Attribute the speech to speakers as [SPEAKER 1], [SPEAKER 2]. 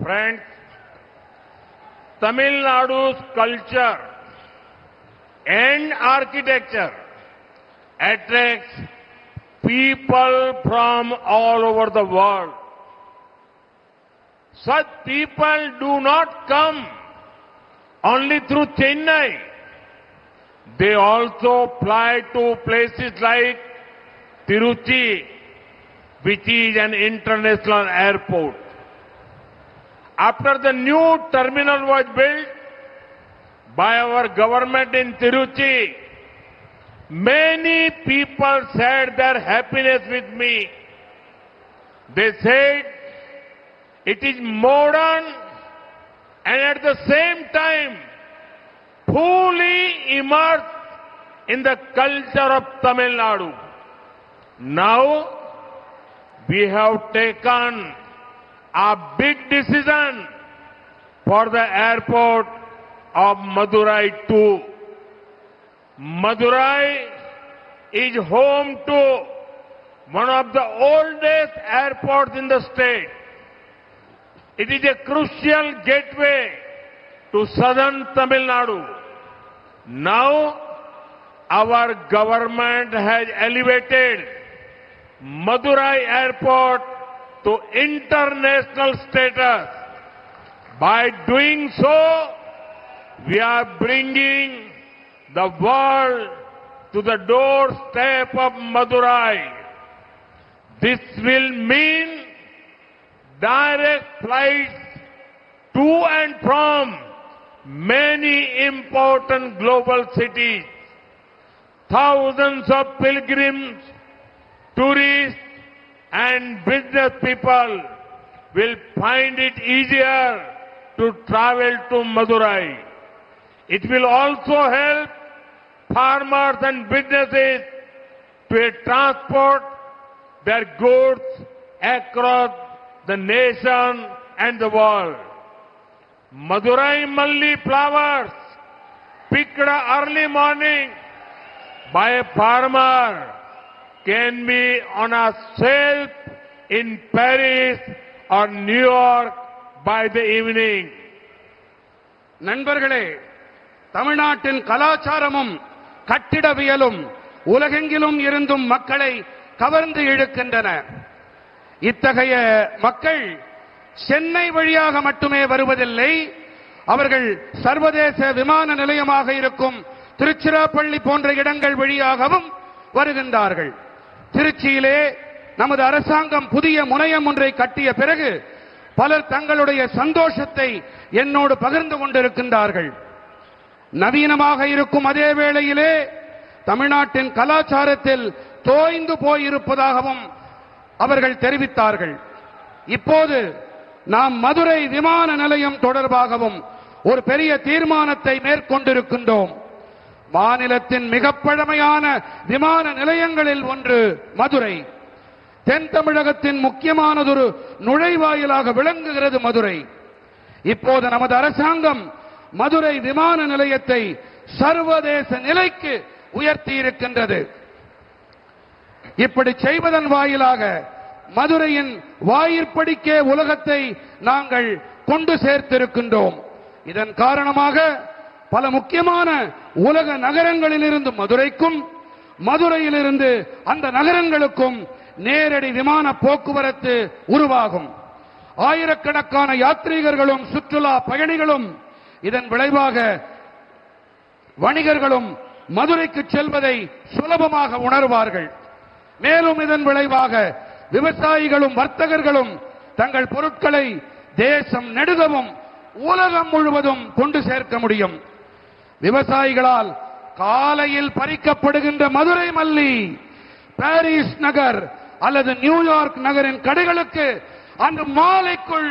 [SPEAKER 1] Friends, Tamil Nadu's culture and architecture attracts people from all over the world. Such people do not come only through Chennai. They also fly to places like Tiruchi, which is an international airport. After the new terminal was built by our government in Tiruchi, many people shared their happiness with me. They said it is modern and at the same time fully immersed in the culture of Tamil Nadu. Now we have taken a big decision for the airport of Madurai too. Madurai is home to one of the oldest airports in the state. It is a crucial gateway to southern Tamil Nadu. Now, our government has elevated Madurai Airport to international status. By doing so, we are bringing the world to the doorstep of Madurai. This will mean direct flights to and from many important global cities. Thousands of pilgrims, tourists, and business people will find it easier to travel to Madurai. It will also help farmers and businesses to transport their goods across the nation and the world. Madurai Malli flowers picked early morning by a farmer can be on a shelf in Paris or New York by the evening.
[SPEAKER 2] நண்பர்களே, தமிழ்நாட்டின் கலாச்சாரமும் கட்டிடவியலும் உலகெங்கிலும் இருந்தும் மக்களை கவர்ந்து இழுக்கின்றன. இத்தகைய மக்கள் சென்னை வழியாக மட்டுமே வருவதில்லை. அவர்கள் சர்வதேச விமான நிலையமாக இருக்கும் திருச்சிராப்பள்ளி போன்ற இடங்கள் வழியாகவும் வருகின்றார்கள். திருச்சியிலே நமது அரசாங்கம் புதிய முனையம் ஒன்றை கட்டிய பிறகு பலர் தங்களுடைய சந்தோஷத்தை என்னோடு பகிர்ந்து கொண்டிருக்கின்றார்கள். நவீனமாக இருக்கும் அதே வேளையிலே தமிழ்நாட்டின் கலாச்சாரத்தில் தோய்ந்து போயிருப்பதாகவும் அவர்கள் தெரிவித்தார்கள். இப்போது நாம் மதுரை விமான நிலையம் தொடர்பாகவும் ஒரு பெரிய தீர்மானத்தை மேற்கொண்டிருக்கின்றோம். மாநிலத்தின் மிக பழமையான விமான நிலையங்களில் ஒன்று மதுரை. தென் தமிழகத்தின் முக்கியமானதொரு நுழைவாயிலாக விளங்குகிறது மதுரை. இப்போது நமது அரசாங்கம் மதுரை விமான நிலையத்தை சர்வதேச நிலைக்கு உயர்த்தி இருக்கின்றது. இப்படி செய்வதன் வாயிலாக மதுரையின் வாயிற்படிக்கே உலகத்தை நாங்கள் கொண்டு சேர்த்திருக்கின்றோம். இதன் காரணமாக பல முக்கியமான உலக நகரங்களிலிருந்து மதுரைக்கும், மதுரையிலிருந்து அந்த நகரங்களுக்கும் நேரடி விமான போக்குவரத்து உருவாகும். ஆயிரக்கணக்கான யாத்ரீகர்களும் சுற்றுலா பயணிகளும் இதன் விளைவாக வணிகர்களும் மதுரைக்கு செல்வதை சுலபமாக உணர்வார்கள். மேலும் இதன் விளைவாக விவசாயிகளும் வர்த்தகர்களும் தங்கள் பொருட்களை தேசம் நெடுகவும் உலகம் முழுவதும் கொண்டு சேர்க்க முடியும். விவசாயிகளால் காலையில் பறிக்கப்படுகின்ற மதுரை மல்லி பாரிஸ் நகர் அல்லது நியூயார்க் நகரின் கடைகளுக்கு அன்று மாலைக்குள்